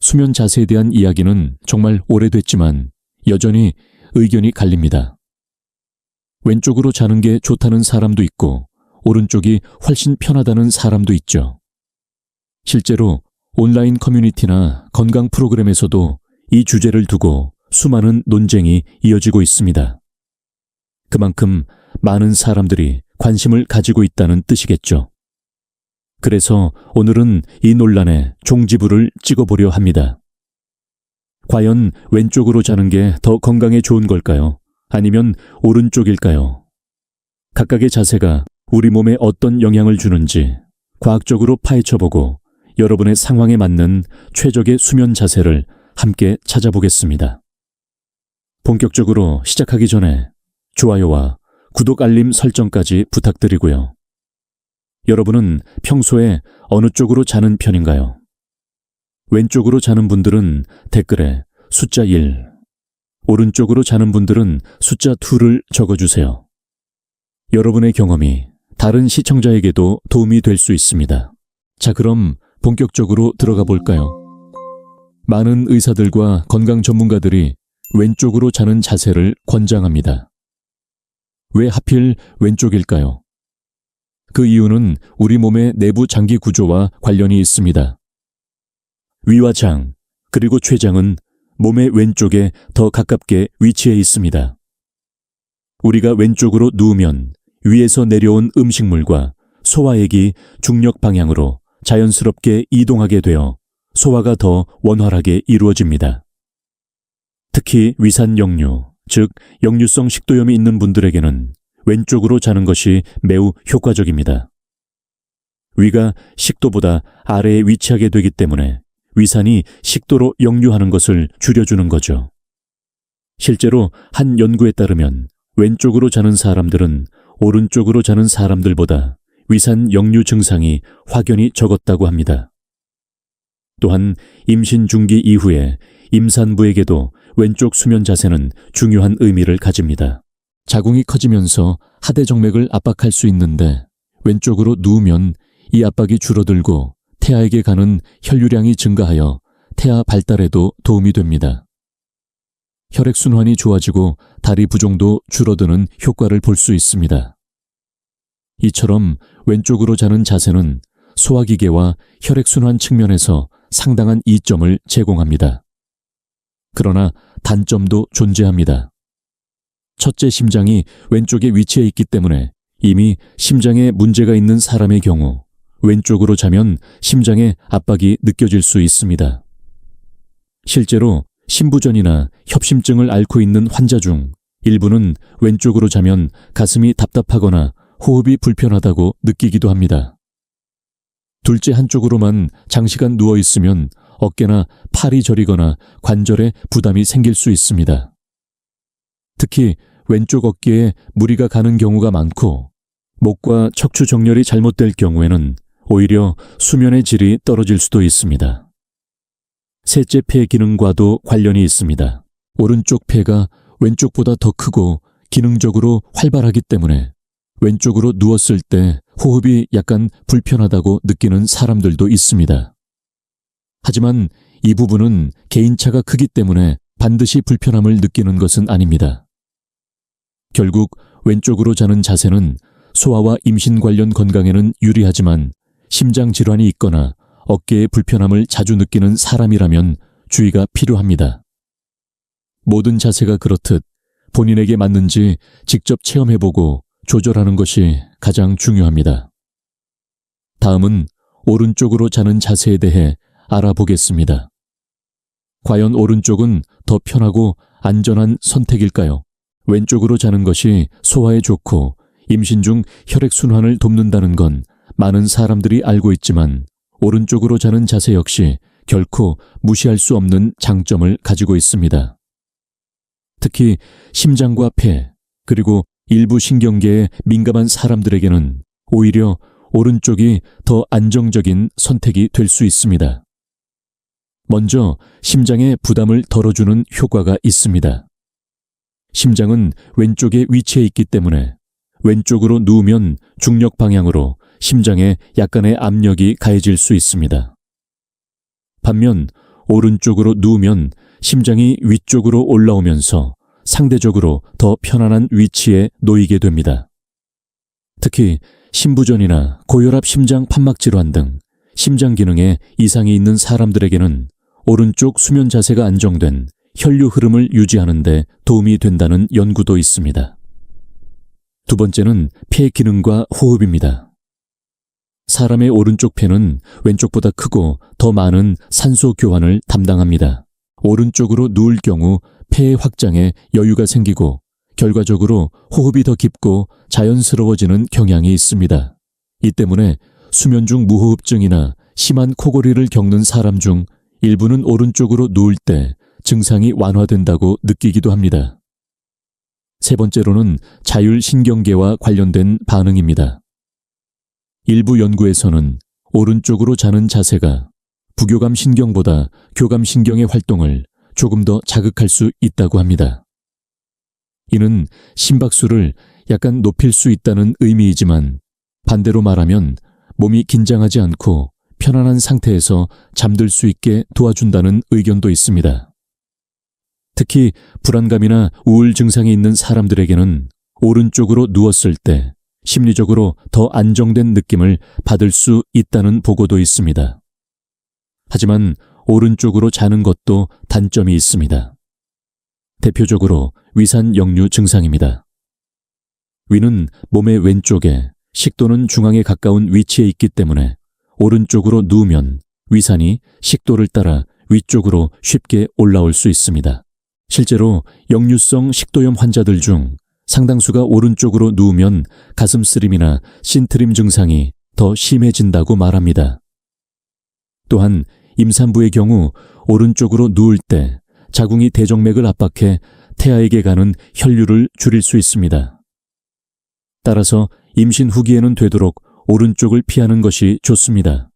수면 자세에 대한 이야기는 정말 오래됐지만 여전히 의견이 갈립니다. 왼쪽으로 자는 게 좋다는 사람도 있고 오른쪽이 훨씬 편하다는 사람도 있죠. 실제로 온라인 커뮤니티나 건강 프로그램에서도 이 주제를 두고 수많은 논쟁이 이어지고 있습니다. 그만큼 많은 사람들이 관심을 가지고 있다는 뜻이겠죠. 그래서 오늘은 이 논란에 종지부를 찍어보려 합니다. 과연 왼쪽으로 자는 게 더 건강에 좋은 걸까요? 아니면 오른쪽일까요? 각각의 자세가 우리 몸에 어떤 영향을 주는지 과학적으로 파헤쳐보고 여러분의 상황에 맞는 최적의 수면 자세를 함께 찾아보겠습니다. 본격적으로 시작하기 전에 좋아요와 구독 알림 설정까지 부탁드리고요. 여러분은 평소에 어느 쪽으로 자는 편인가요? 왼쪽으로 자는 분들은 댓글에 숫자 1, 오른쪽으로 자는 분들은 숫자 2를 적어주세요. 여러분의 경험이 다른 시청자에게도 도움이 될 수 있습니다. 자, 그럼 본격적으로 들어가 볼까요? 많은 의사들과 건강 전문가들이 왼쪽으로 자는 자세를 권장합니다. 왜 하필 왼쪽일까요? 그 이유는 우리 몸의 내부 장기 구조와 관련이 있습니다. 위와 장, 그리고 췌장은 몸의 왼쪽에 더 가깝게 위치해 있습니다. 우리가 왼쪽으로 누우면 위에서 내려온 음식물과 소화액이 중력 방향으로 자연스럽게 이동하게 되어 소화가 더 원활하게 이루어집니다. 특히 위산역류, 즉 역류성 식도염이 있는 분들에게는 왼쪽으로 자는 것이 매우 효과적입니다. 위가 식도보다 아래에 위치하게 되기 때문에 위산이 식도로 역류하는 것을 줄여주는 거죠. 실제로 한 연구에 따르면 왼쪽으로 자는 사람들은 오른쪽으로 자는 사람들보다 위산 역류 증상이 확연히 적었다고 합니다. 또한 임신 중기 이후에 임산부에게도 왼쪽 수면 자세는 중요한 의미를 가집니다. 자궁이 커지면서 하대정맥을 압박할 수 있는데 왼쪽으로 누우면 이 압박이 줄어들고 태아에게 가는 혈류량이 증가하여 태아 발달에도 도움이 됩니다. 혈액순환이 좋아지고 다리 부종도 줄어드는 효과를 볼 수 있습니다. 이처럼 왼쪽으로 자는 자세는 소화기계와 혈액순환 측면에서 상당한 이점을 제공합니다. 그러나 단점도 존재합니다. 첫째, 심장이 왼쪽에 위치해 있기 때문에 이미 심장에 문제가 있는 사람의 경우 왼쪽으로 자면 심장의 압박이 느껴질 수 있습니다. 실제로 심부전이나 협심증을 앓고 있는 환자 중 일부는 왼쪽으로 자면 가슴이 답답하거나 호흡이 불편하다고 느끼기도 합니다. 둘째, 한쪽으로만 장시간 누워 있으면 어깨나 팔이 저리거나 관절에 부담이 생길 수 있습니다. 특히 왼쪽 어깨에 무리가 가는 경우가 많고 목과 척추 정렬이 잘못될 경우에는 오히려 수면의 질이 떨어질 수도 있습니다. 셋째, 폐 기능과도 관련이 있습니다. 오른쪽 폐가 왼쪽보다 더 크고 기능적으로 활발하기 때문에 왼쪽으로 누웠을 때 호흡이 약간 불편하다고 느끼는 사람들도 있습니다. 하지만 이 부분은 개인차가 크기 때문에 반드시 불편함을 느끼는 것은 아닙니다. 결국 왼쪽으로 자는 자세는 소아와 임신 관련 건강에는 유리하지만 심장 질환이 있거나 어깨에 불편함을 자주 느끼는 사람이라면 주의가 필요합니다. 모든 자세가 그렇듯 본인에게 맞는지 직접 체험해보고 조절하는 것이 가장 중요합니다. 다음은 오른쪽으로 자는 자세에 대해 알아보겠습니다. 과연 오른쪽은 더 편하고 안전한 선택일까요? 왼쪽으로 자는 것이 소화에 좋고 임신 중 혈액순환을 돕는다는 건 많은 사람들이 알고 있지만 오른쪽으로 자는 자세 역시 결코 무시할 수 없는 장점을 가지고 있습니다. 특히 심장과 폐, 그리고 일부 신경계에 민감한 사람들에게는 오히려 오른쪽이 더 안정적인 선택이 될 수 있습니다. 먼저 심장에 부담을 덜어주는 효과가 있습니다. 심장은 왼쪽에 위치해 있기 때문에 왼쪽으로 누우면 중력 방향으로 심장에 약간의 압력이 가해질 수 있습니다. 반면 오른쪽으로 누우면 심장이 위쪽으로 올라오면서 상대적으로 더 편안한 위치에 놓이게 됩니다. 특히 심부전이나 고혈압 심장 판막 질환 등 심장 기능에 이상이 있는 사람들에게는 오른쪽 수면 자세가 안정된 혈류 흐름을 유지하는 데 도움이 된다는 연구도 있습니다. 두 번째는 폐 기능과 호흡입니다. 사람의 오른쪽 폐는 왼쪽보다 크고 더 많은 산소 교환을 담당합니다. 오른쪽으로 누울 경우 폐의 확장에 여유가 생기고 결과적으로 호흡이 더 깊고 자연스러워지는 경향이 있습니다. 이 때문에 수면 중 무호흡증이나 심한 코골이를 겪는 사람 중 일부는 오른쪽으로 누울 때 증상이 완화된다고 느끼기도 합니다. 세 번째로는 자율신경계와 관련된 반응입니다. 일부 연구에서는 오른쪽으로 자는 자세가 부교감 신경보다 교감 신경의 활동을 조금 더 자극할 수 있다고 합니다. 이는 심박수를 약간 높일 수 있다는 의미이지만 반대로 말하면 몸이 긴장하지 않고 편안한 상태에서 잠들 수 있게 도와준다는 의견도 있습니다. 특히 불안감이나 우울 증상이 있는 사람들에게는 오른쪽으로 누웠을 때 심리적으로 더 안정된 느낌을 받을 수 있다는 보고도 있습니다. 하지만 오른쪽으로 자는 것도 단점이 있습니다. 대표적으로 위산 역류 증상입니다. 위는 몸의 왼쪽에, 식도는 중앙에 가까운 위치에 있기 때문에 오른쪽으로 누우면 위산이 식도를 따라 위쪽으로 쉽게 올라올 수 있습니다. 실제로 역류성 식도염 환자들 중 상당수가 오른쪽으로 누우면 가슴 쓰림이나 신트림 증상이 더 심해진다고 말합니다. 또한 임산부의 경우 오른쪽으로 누울 때 자궁이 대정맥을 압박해 태아에게 가는 혈류를 줄일 수 있습니다. 따라서 임신 후기에는 되도록 오른쪽을 피하는 것이 좋습니다.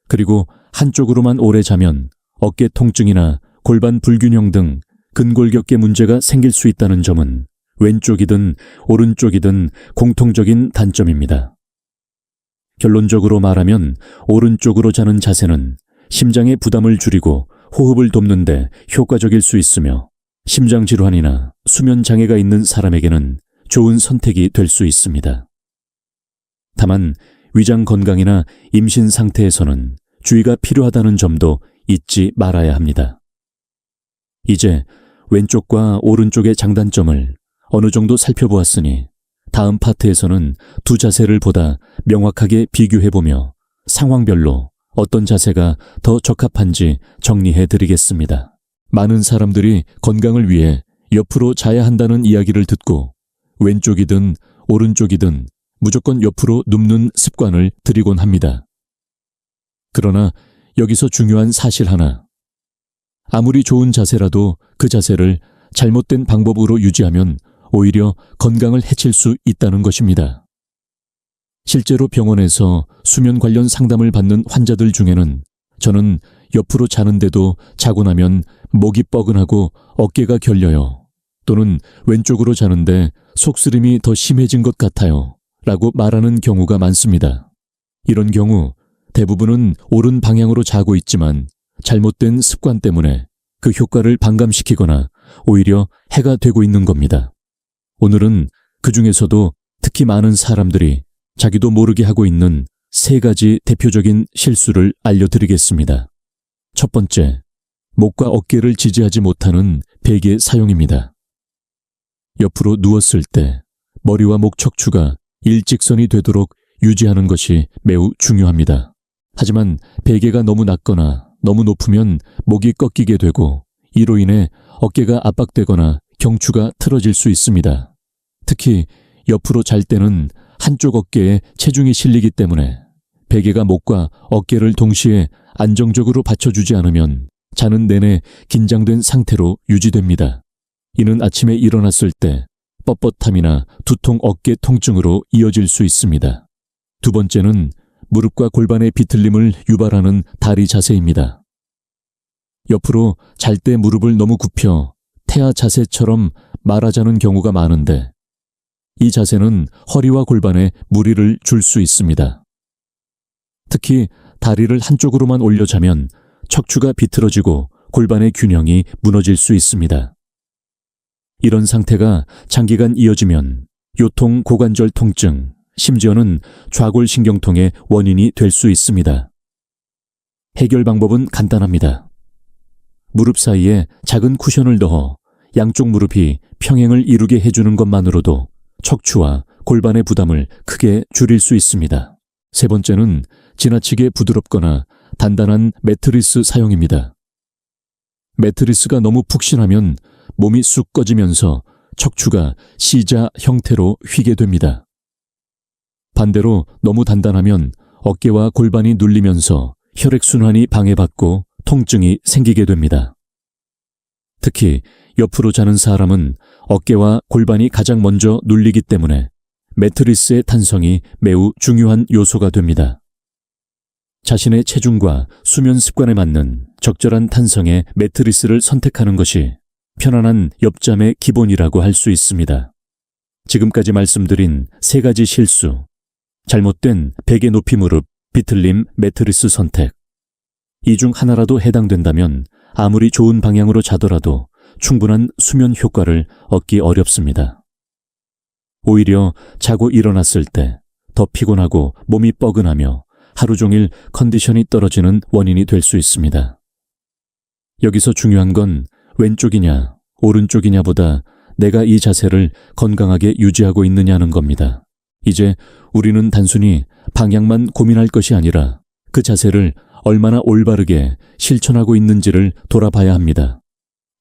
그리고 한쪽으로만 오래 자면 어깨 통증이나 골반 불균형 등 근골격계 문제가 생길 수 있다는 점은 왼쪽이든 오른쪽이든 공통적인 단점입니다. 결론적으로 말하면 오른쪽으로 자는 자세는 심장의 부담을 줄이고 호흡을 돕는 데 효과적일 수 있으며 심장 질환이나 수면 장애가 있는 사람에게는 좋은 선택이 될 수 있습니다. 다만 위장 건강이나 임신 상태에서는 주의가 필요하다는 점도 잊지 말아야 합니다. 이제 왼쪽과 오른쪽의 장단점을 어느 정도 살펴보았으니 다음 파트에서는 두 자세를 보다 명확하게 비교해보며 상황별로 어떤 자세가 더 적합한지 정리해 드리겠습니다. 많은 사람들이 건강을 위해 옆으로 자야 한다는 이야기를 듣고 왼쪽이든 오른쪽이든 무조건 옆으로 눕는 습관을 들이곤 합니다. 그러나 여기서 중요한 사실 하나. 아무리 좋은 자세라도 그 자세를 잘못된 방법으로 유지하면 오히려 건강을 해칠 수 있다는 것입니다. 실제로 병원에서 수면 관련 상담을 받는 환자들 중에는 저는 옆으로 자는데도 자고 나면 목이 뻐근하고 어깨가 결려요. 또는 왼쪽으로 자는데 속쓰림이 더 심해진 것 같아요. 라고 말하는 경우가 많습니다. 이런 경우 대부분은 옳은 방향으로 자고 있지만 잘못된 습관 때문에 그 효과를 반감시키거나 오히려 해가 되고 있는 겁니다. 오늘은 그 중에서도 특히 많은 사람들이 자기도 모르게 하고 있는 3가지 대표적인 실수를 알려드리겠습니다. 첫 번째, 목과 어깨를 지지하지 못하는 베개 사용입니다. 옆으로 누웠을 때 머리와 목 척추가 일직선이 되도록 유지하는 것이 매우 중요합니다. 하지만 베개가 너무 낮거나 너무 높으면 목이 꺾이게 되고 이로 인해 어깨가 압박되거나 경추가 틀어질 수 있습니다. 특히 옆으로 잘 때는 한쪽 어깨에 체중이 실리기 때문에 베개가 목과 어깨를 동시에 안정적으로 받쳐주지 않으면 자는 내내 긴장된 상태로 유지됩니다. 이는 아침에 일어났을 때 뻣뻣함이나 두통 어깨 통증으로 이어질 수 있습니다. 두 번째는 무릎과 골반의 비틀림을 유발하는 다리 자세입니다. 옆으로 잘 때 무릎을 너무 굽혀 태아 자세처럼 말아자는 경우가 많은데 이 자세는 허리와 골반에 무리를 줄 수 있습니다. 특히 다리를 한쪽으로만 올려 자면 척추가 비틀어지고 골반의 균형이 무너질 수 있습니다. 이런 상태가 장기간 이어지면 요통 고관절 통증, 심지어는 좌골신경통의 원인이 될 수 있습니다. 해결 방법은 간단합니다. 무릎 사이에 작은 쿠션을 넣어 양쪽 무릎이 평행을 이루게 해주는 것만으로도 척추와 골반의 부담을 크게 줄일 수 있습니다. 세 번째는 지나치게 부드럽거나 단단한 매트리스 사용입니다. 매트리스가 너무 푹신하면 몸이 쑥 꺼지면서 척추가 C자 형태로 휘게 됩니다. 반대로 너무 단단하면 어깨와 골반이 눌리면서 혈액순환이 방해받고 통증이 생기게 됩니다. 특히 옆으로 자는 사람은 어깨와 골반이 가장 먼저 눌리기 때문에 매트리스의 탄성이 매우 중요한 요소가 됩니다. 자신의 체중과 수면 습관에 맞는 적절한 탄성의 매트리스를 선택하는 것이 편안한 옆잠의 기본이라고 할 수 있습니다. 지금까지 말씀드린 세 가지 실수, 잘못된 베개 높이 무릎, 비틀림 매트리스 선택. 이 중 하나라도 해당된다면 아무리 좋은 방향으로 자더라도 충분한 수면 효과를 얻기 어렵습니다. 오히려 자고 일어났을 때 더 피곤하고 몸이 뻐근하며 하루 종일 컨디션이 떨어지는 원인이 될 수 있습니다. 여기서 중요한 건 왼쪽이냐 오른쪽이냐보다 내가 이 자세를 건강하게 유지하고 있느냐는 겁니다. 이제 우리는 단순히 방향만 고민할 것이 아니라 그 자세를 얼마나 올바르게 실천하고 있는지를 돌아봐야 합니다.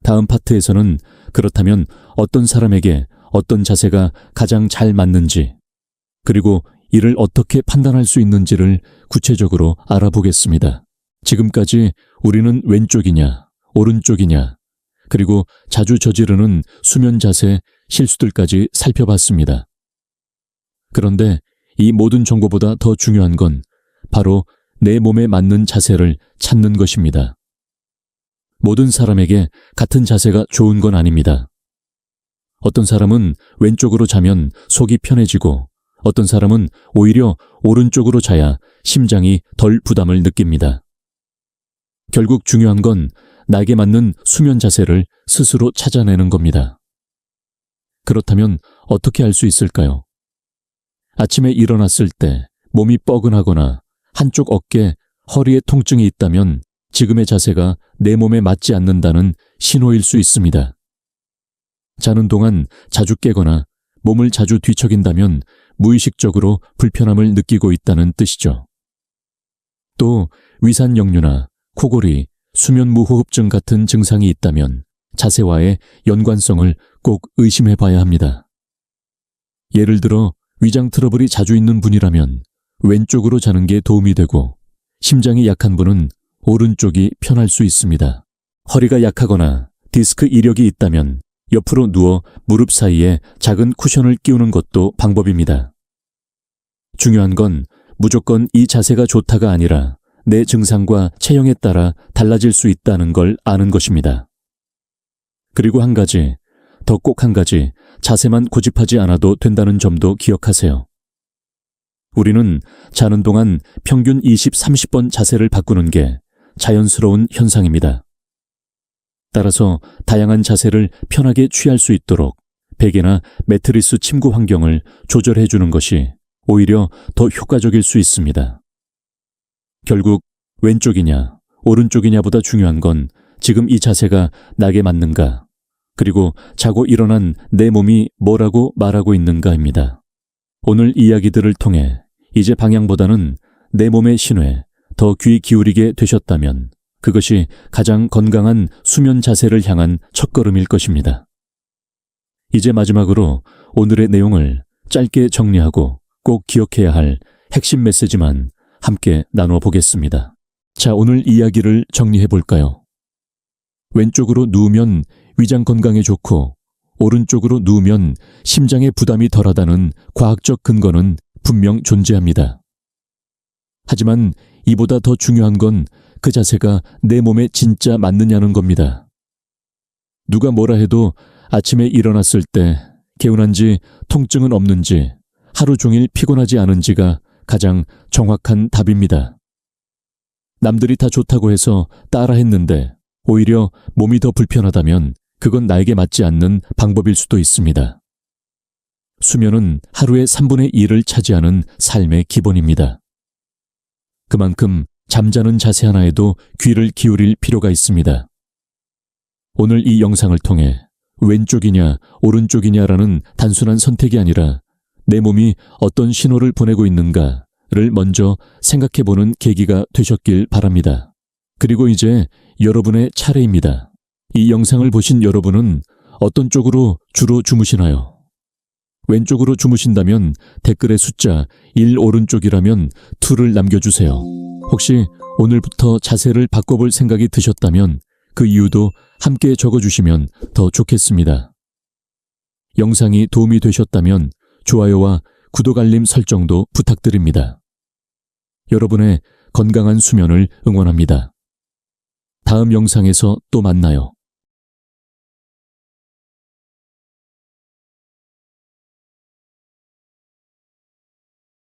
다음 파트에서는 그렇다면 어떤 사람에게 어떤 자세가 가장 잘 맞는지, 그리고 이를 어떻게 판단할 수 있는지를 구체적으로 알아보겠습니다. 지금까지 우리는 왼쪽이냐, 오른쪽이냐, 그리고 자주 저지르는 수면 자세 실수들까지 살펴봤습니다. 그런데 이 모든 정보보다 더 중요한 건 바로 내 몸에 맞는 자세를 찾는 것입니다. 모든 사람에게 같은 자세가 좋은 건 아닙니다. 어떤 사람은 왼쪽으로 자면 속이 편해지고 어떤 사람은 오히려 오른쪽으로 자야 심장이 덜 부담을 느낍니다. 결국 중요한 건 나에게 맞는 수면 자세를 스스로 찾아내는 겁니다. 그렇다면 어떻게 알 수 있을까요? 아침에 일어났을 때 몸이 뻐근하거나 한쪽 어깨, 허리에 통증이 있다면 지금의 자세가 내 몸에 맞지 않는다는 신호일 수 있습니다. 자는 동안 자주 깨거나 몸을 자주 뒤척인다면 무의식적으로 불편함을 느끼고 있다는 뜻이죠. 또 위산역류나 코골이, 수면무호흡증 같은 증상이 있다면 자세와의 연관성을 꼭 의심해 봐야 합니다. 예를 들어 위장 트러블이 자주 있는 분이라면 왼쪽으로 자는 게 도움이 되고 심장이 약한 분은 오른쪽이 편할 수 있습니다. 허리가 약하거나 디스크 이력이 있다면 옆으로 누워 무릎 사이에 작은 쿠션을 끼우는 것도 방법입니다. 중요한 건 무조건 이 자세가 좋다가 아니라 내 증상과 체형에 따라 달라질 수 있다는 걸 아는 것입니다. 그리고 한 가지, 더 꼭 한 가지, 자세만 고집하지 않아도 된다는 점도 기억하세요. 우리는 자는 동안 평균 20, 30번 자세를 바꾸는 게 자연스러운 현상입니다. 따라서 다양한 자세를 편하게 취할 수 있도록 베개나 매트리스 침구 환경을 조절해 주는 것이 오히려 더 효과적일 수 있습니다. 결국 왼쪽이냐 오른쪽이냐보다 중요한 건 지금 이 자세가 나에게 맞는가, 그리고 자고 일어난 내 몸이 뭐라고 말하고 있는가입니다. 오늘 이야기들을 통해 이제 방향보다는 내 몸의 신호에 더 귀 기울이게 되셨다면 그것이 가장 건강한 수면 자세를 향한 첫걸음일 것입니다. 이제 마지막으로 오늘의 내용을 짧게 정리하고 꼭 기억해야 할 핵심 메시지만 함께 나눠 보겠습니다. 자, 오늘 이야기를 정리해 볼까요? 왼쪽으로 누우면 위장 건강에 좋고 오른쪽으로 누우면 심장에 부담이 덜하다는 과학적 근거는 분명 존재합니다. 하지만 이보다 더 중요한 건 그 자세가 내 몸에 진짜 맞느냐는 겁니다. 누가 뭐라 해도 아침에 일어났을 때 개운한지 통증은 없는지 하루 종일 피곤하지 않은지가 가장 정확한 답입니다. 남들이 다 좋다고 해서 따라했는데 오히려 몸이 더 불편하다면 그건 나에게 맞지 않는 방법일 수도 있습니다. 수면은 하루의 3분의 1을 차지하는 삶의 기본입니다. 그만큼 잠자는 자세 하나에도 귀를 기울일 필요가 있습니다. 오늘 이 영상을 통해 왼쪽이냐 오른쪽이냐라는 단순한 선택이 아니라 내 몸이 어떤 신호를 보내고 있는가를 먼저 생각해보는 계기가 되셨길 바랍니다. 그리고 이제 여러분의 차례입니다. 이 영상을 보신 여러분은 어떤 쪽으로 주로 주무시나요? 왼쪽으로 주무신다면 댓글에 숫자 1 오른쪽이라면 2를 남겨주세요. 혹시 오늘부터 자세를 바꿔볼 생각이 드셨다면 그 이유도 함께 적어주시면 더 좋겠습니다. 영상이 도움이 되셨다면 좋아요와 구독 알림 설정도 부탁드립니다. 여러분의 건강한 수면을 응원합니다. 다음 영상에서 또 만나요.